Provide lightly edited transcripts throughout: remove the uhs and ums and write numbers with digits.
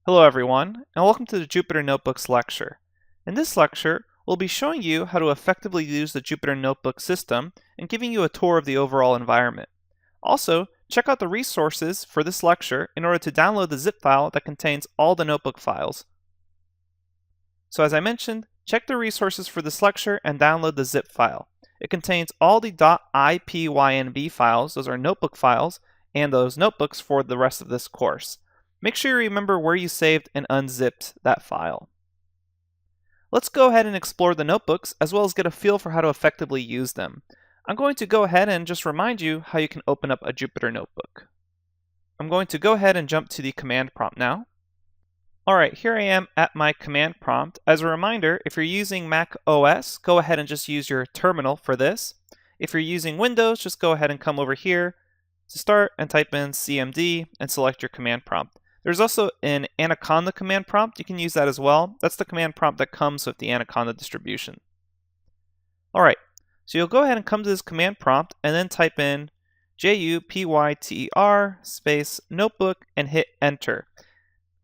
Hello everyone, and welcome to the Jupyter Notebooks lecture. In this lecture, we'll be showing you how to effectively use the Jupyter Notebook system and giving you a tour of the overall environment. Also, check out the resources for this lecture in order to download the zip file that contains all the notebook files. So as I mentioned, check the resources for this lecture and download the zip file. It contains all the .ipynb files, those are notebook files, and those notebooks for the rest of this course. Make sure you remember where you saved and unzipped that file. Let's go ahead and explore the notebooks as well as get a feel for how to effectively use them. I'm going to go ahead and just remind you how you can open up a Jupyter Notebook. I'm going to go ahead and jump to the command prompt now. Alright, here I am at my command prompt. As a reminder, if you're using Mac OS, go ahead and just use your terminal for this. If you're using Windows, just go ahead and come over here to start and type in CMD and select your command prompt. There's also an Anaconda command prompt. You can use that as well. That's the command prompt that comes with the Anaconda distribution. Alright, so you'll go ahead and come to this command prompt and then type in JUPYTER space notebook and hit enter.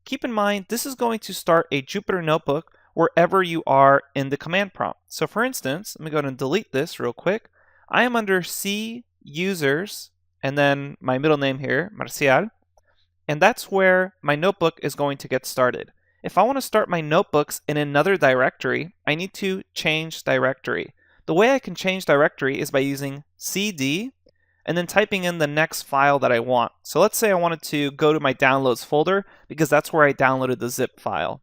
Keep in mind, this is going to start a Jupyter Notebook wherever you are in the command prompt. So for instance, let me go ahead and delete this real quick. I am under C users and then my middle name here, Marcial, and that's where my notebook is going to get started. If I want to start my notebooks in another directory, I need to change directory. The way I can change directory is by using CD and then typing in the next file that I want. So let's say I wanted to go to my downloads folder because that's where I downloaded the zip file.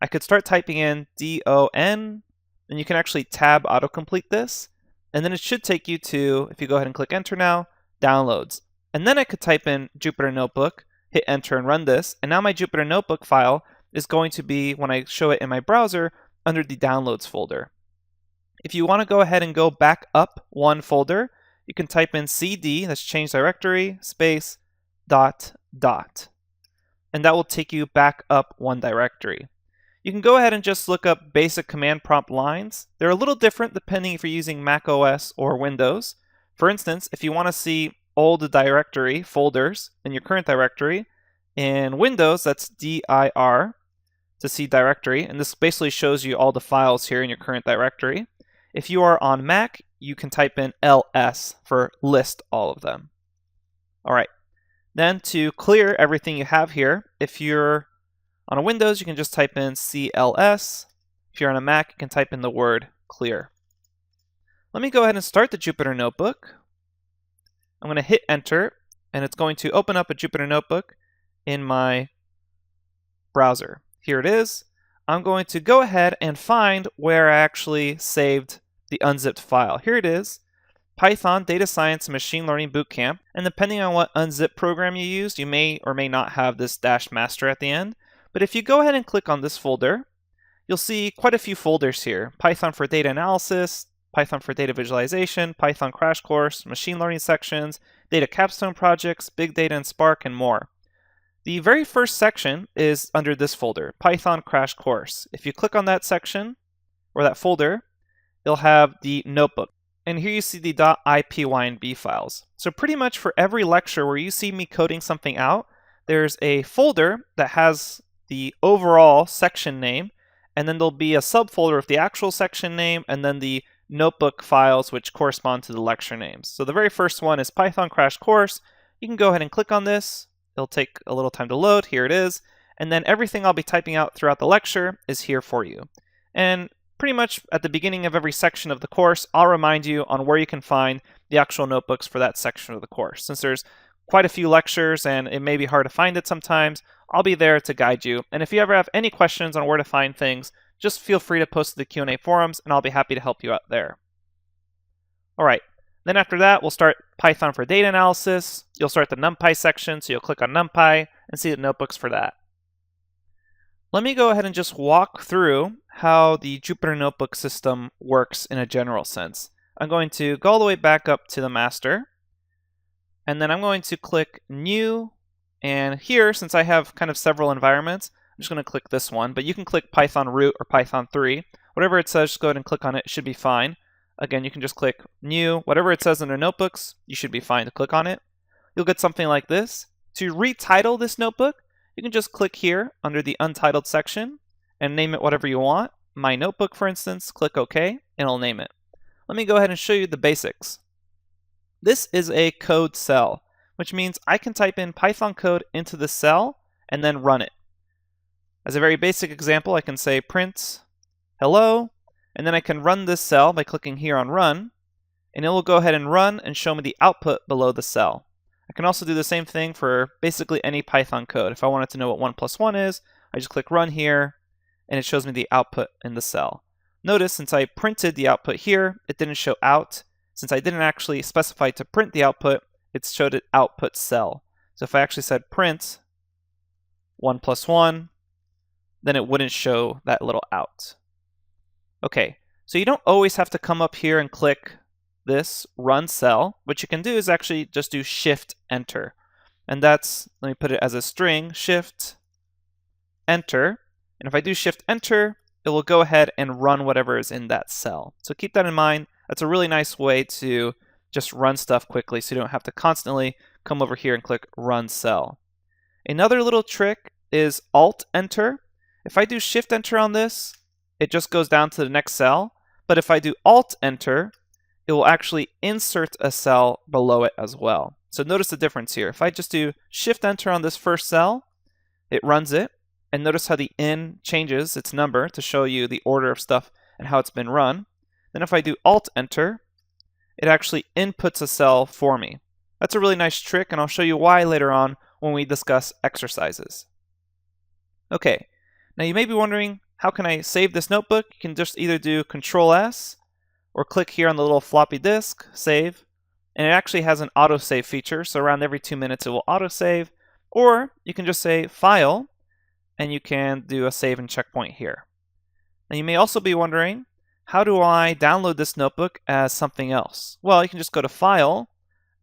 I could start typing in DON, and you can actually tab autocomplete this, and then it should take you to, if you go ahead and click enter now, downloads. And then I could type in Jupyter Notebook, hit enter and run this, and now my Jupyter Notebook file is going to be, when I show it in my browser, under the downloads folder. If you want to go ahead and go back up one folder, you can type in CD, that's change directory, space, dot, dot. And that will take you back up one directory. You can go ahead and just look up basic command prompt lines. They're a little different depending if you're using Mac OS or Windows. For instance, if you want to see old directory folders in your current directory, in Windows, that's dir to see directory, and this basically shows you all the files here in your current directory. If you are on Mac, you can type in ls for list all of them. Alright, then to clear everything you have here, if you're on a Windows, you can just type in cls. If you're on a Mac, you can type in the word clear. Let me go ahead and start the Jupyter Notebook. I'm going to hit enter, and it's going to open up a Jupyter Notebook in my browser. Here it is. I'm going to go ahead and find where I actually saved the unzipped file. Here it is, Python Data Science and Machine Learning Bootcamp, and depending on what unzip program you used, you may or may not have this -master at the end. But if you go ahead and click on this folder, you'll see quite a few folders here. Python for data analysis, Python for data visualization, Python crash course, machine learning sections, data capstone projects, big data and Spark, and more. The very first section is under this folder, Python crash course. If you click on that section, or that folder, you'll have the notebook. And here you see the .ipynb files. So pretty much for every lecture where you see me coding something out, there's a folder that has the overall section name, and then there'll be a subfolder with the actual section name, and then the notebook files which correspond to the lecture names. So the very first one is Python crash course. You can go ahead and click on this. It'll take a little time to load. Here it is. And then everything I'll be typing out throughout the lecture is here for you. And pretty much at the beginning of every section of the course, I'll remind you on where you can find the actual notebooks for that section of the course. Since there's quite a few lectures and it may be hard to find it sometimes, I'll be there to guide you. And if you ever have any questions on where to find things, just feel free to post to the Q&A forums and I'll be happy to help you out there. Alright, then after that, we'll start Python for data analysis. You'll start the NumPy section, so you'll click on NumPy and see the notebooks for that. Let me go ahead and just walk through how the Jupyter Notebook system works in a general sense. I'm going to go all the way back up to the master, and then I'm going to click New, and here, since I have kind of several environments, I'm just going to click this one, but you can click Python root or Python 3. Whatever it says, just go ahead and click on it. It should be fine. Again, you can just click New. Whatever it says under Notebooks, you should be fine to click on it. You'll get something like this. To retitle this notebook, you can just click here under the Untitled section and name it whatever you want. My notebook, for instance, click OK, and it'll name it. Let me go ahead and show you the basics. This is a code cell, which means I can type in Python code into the cell and then run it. As a very basic example, I can say print hello, and then I can run this cell by clicking here on run, and it will go ahead and run and show me the output below the cell. I can also do the same thing for basically any Python code. If I wanted to know what 1 + 1 is, I just click run here, and it shows me the output in the cell. Notice since I printed the output here, it didn't show out. Since I didn't actually specify to print the output, it showed it output cell. So if I actually said print 1 + 1, then it wouldn't show that little out. Okay, so you don't always have to come up here and click this run cell. What you can do is actually just do shift enter. And that's, let me put it as a string, shift enter. And if I do shift enter, it will go ahead and run whatever is in that cell. So keep that in mind. That's a really nice way to just run stuff quickly so you don't have to constantly come over here and click run cell. Another little trick is alt enter. If I do shift enter on this, it just goes down to the next cell. But if I do alt enter, it will actually insert a cell below it as well. So notice the difference here. If I just do shift enter on this first cell, it runs it. And notice how the in changes its number to show you the order of stuff and how it's been run. Then if I do alt enter, it actually inputs a cell for me. That's a really nice trick, and I'll show you why later on when we discuss exercises. Okay, now you may be wondering, how can I save this notebook? You can just either do Control-S or click here on the little floppy disk, save, and it actually has an autosave feature, so around every 2 minutes it will autosave, or you can just say File, and you can do a save and checkpoint here. Now you may also be wondering, how do I download this notebook as something else? Well, you can just go to File,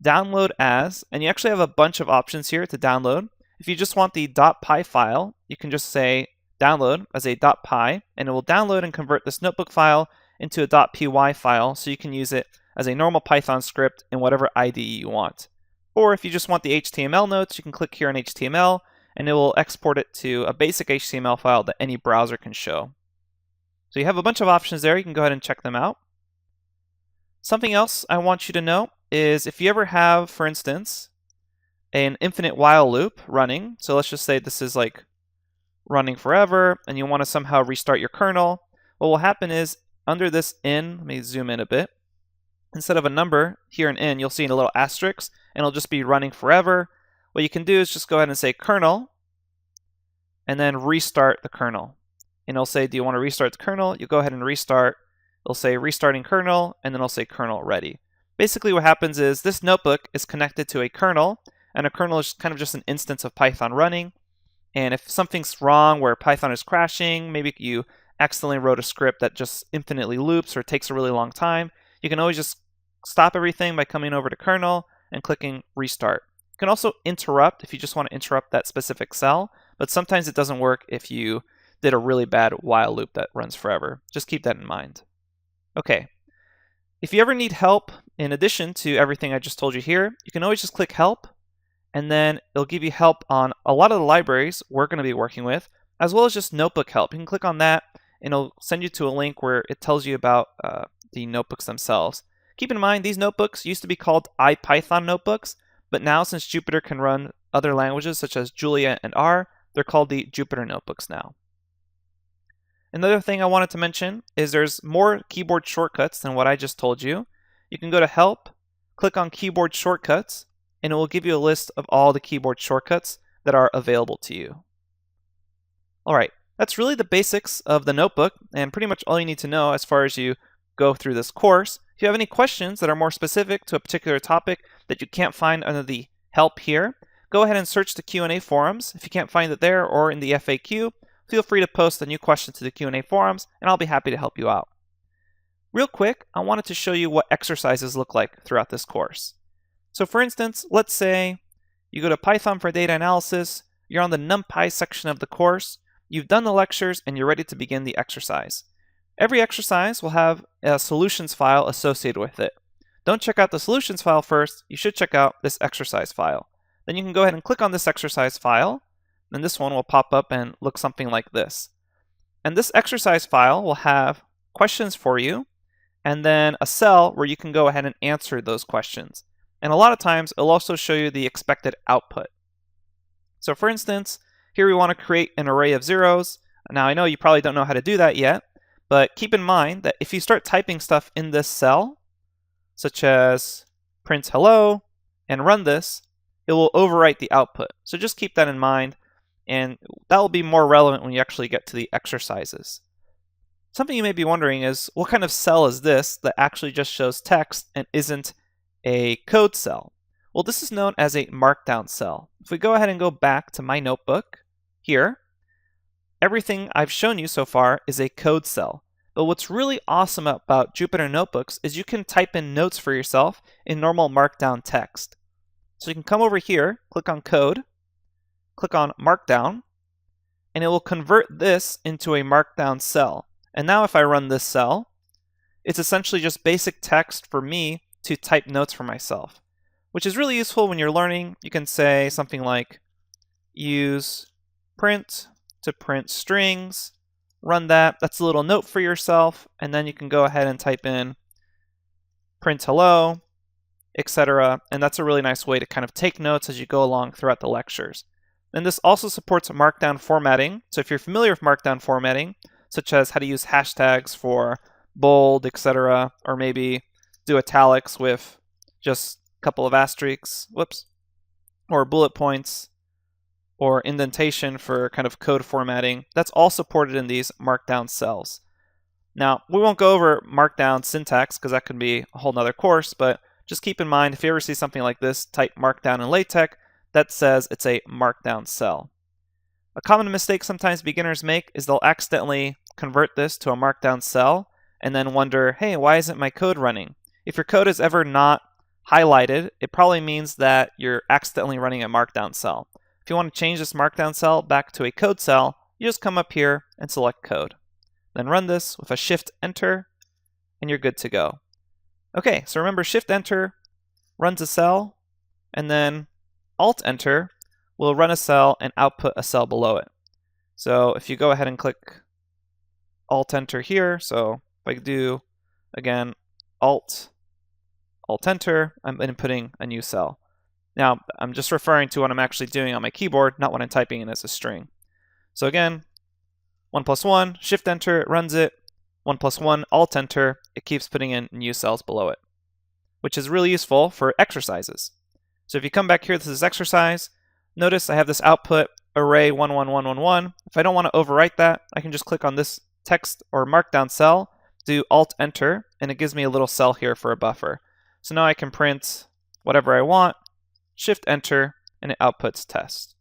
Download As, and you actually have a bunch of options here to download. If you just want the .py file, you can just say download as a .py, and it will download and convert this notebook file into a .py file, so you can use it as a normal Python script in whatever IDE you want. Or if you just want the HTML notes, you can click here on HTML, and it will export it to a basic HTML file that any browser can show. So you have a bunch of options there. You can go ahead and check them out. Something else I want you to know is if you ever have, for instance, an infinite while loop running, so let's just say this is like running forever, and you want to somehow restart your kernel, what will happen is under this in, let me zoom in a bit, instead of a number here in in, you'll see a little asterisk, and it'll just be running forever. What you can do is just go ahead and say kernel, and then restart the kernel. And it'll say, do you want to restart the kernel? You go ahead and restart. It'll say restarting kernel, and then it'll say kernel ready. Basically what happens is this notebook is connected to a kernel, and a kernel is kind of just an instance of Python running. And if something's wrong where Python is crashing, maybe you accidentally wrote a script that just infinitely loops or takes a really long time, you can always just stop everything by coming over to kernel and clicking restart. You can also interrupt if you just want to interrupt that specific cell, but sometimes it doesn't work if you did a really bad while loop that runs forever. Just keep that in mind. Okay, if you ever need help, in addition to everything I just told you here, you can always just click help, and then it'll give you help on a lot of the libraries we're going to be working with, as well as just notebook help. You can click on that, and it'll send you to a link where it tells you about the notebooks themselves. Keep in mind, these notebooks used to be called IPython notebooks, but now since Jupyter can run other languages such as Julia and R, they're called the Jupyter Notebooks now. Another thing I wanted to mention is there's more keyboard shortcuts than what I just told you. You can go to Help, click on Keyboard Shortcuts, and it will give you a list of all the keyboard shortcuts that are available to you. Alright, that's really the basics of the notebook, and pretty much all you need to know as far as you go through this course. If you have any questions that are more specific to a particular topic that you can't find under the Help here, go ahead and search the Q&A forums. If you can't find it there or in the FAQ, feel free to post a new question to the Q&A forums, and I'll be happy to help you out. Real quick, I wanted to show you what exercises look like throughout this course. So for instance, let's say you go to Python for data analysis, you're on the NumPy section of the course, you've done the lectures, and you're ready to begin the exercise. Every exercise will have a solutions file associated with it. Don't check out the solutions file first, you should check out this exercise file. Then you can go ahead and click on this exercise file. and this one will pop up and look something like this. And this exercise file will have questions for you, and then a cell where you can go ahead and answer those questions. And a lot of times, it'll also show you the expected output. So for instance, here we want to create an array of zeros. Now I know you probably don't know how to do that yet, but keep in mind that if you start typing stuff in this cell, such as print hello, and run this, it will overwrite the output. So just keep that in mind, and that will be more relevant when you actually get to the exercises. Something you may be wondering is, what kind of cell is this that actually just shows text and isn't a code cell? Well, this is known as a markdown cell. If we go ahead and go back to my notebook here, everything I've shown you so far is a code cell. But what's really awesome about Jupyter Notebooks is you can type in notes for yourself in normal markdown text. So you can come over here, click on code, click on markdown, and it will convert this into a markdown cell. And now if I run this cell, it's essentially just basic text for me to type notes for myself, which is really useful when you're learning. You can say something like use print to print strings, run that. That's a little note for yourself, and then you can go ahead and type in print hello, etc. And that's a really nice way to kind of take notes as you go along throughout the lectures. And this also supports markdown formatting. So if you're familiar with markdown formatting, such as how to use hashtags for bold, etc., or maybe do italics with just a couple of asterisks, or bullet points, or indentation for kind of code formatting, that's all supported in these markdown cells. Now, we won't go over markdown syntax because that could be a whole nother course, but just keep in mind if you ever see something like this, type markdown in LaTeX, that says it's a markdown cell. A common mistake sometimes beginners make is they'll accidentally convert this to a markdown cell and then wonder, hey, why isn't my code running? If your code is ever not highlighted, it probably means that you're accidentally running a markdown cell. If you want to change this markdown cell back to a code cell, you just come up here and select code. Then run this with a Shift-Enter, and you're good to go. Okay, so remember Shift-Enter runs a cell, and then Alt-Enter will run a cell and output a cell below it. So if you go ahead and click Alt-Enter here, so if I do, again, Alt-Enter, I'm inputting a new cell. Now, I'm just referring to what I'm actually doing on my keyboard, not what I'm typing in as a string. So again, 1 + 1, Shift-Enter, it runs it. 1 + 1, Alt-Enter, it keeps putting in new cells below it, which is really useful for exercises. So if you come back here, this is exercise. Notice I have this output array 11111. If I don't want to overwrite that, I can just click on this text or markdown cell, do Alt-Enter, and it gives me a little cell here for a buffer. So now I can print whatever I want, Shift-Enter, and it outputs test.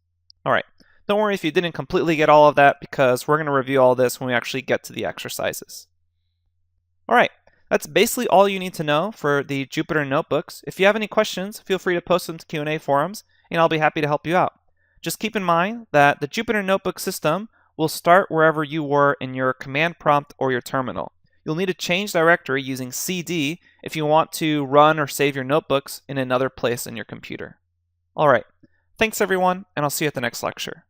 All right, don't worry if you didn't completely get all of that because we're going to review all this when we actually get to the exercises. All right, that's basically all you need to know for the Jupyter Notebooks. If you have any questions, feel free to post them to Q&A forums, and I'll be happy to help you out. Just keep in mind that the Jupyter Notebook system will start wherever you were in your command prompt or your terminal. You'll need to change directory using CD if you want to run or save your notebooks in another place in your computer. All right, thanks everyone, and I'll see you at the next lecture.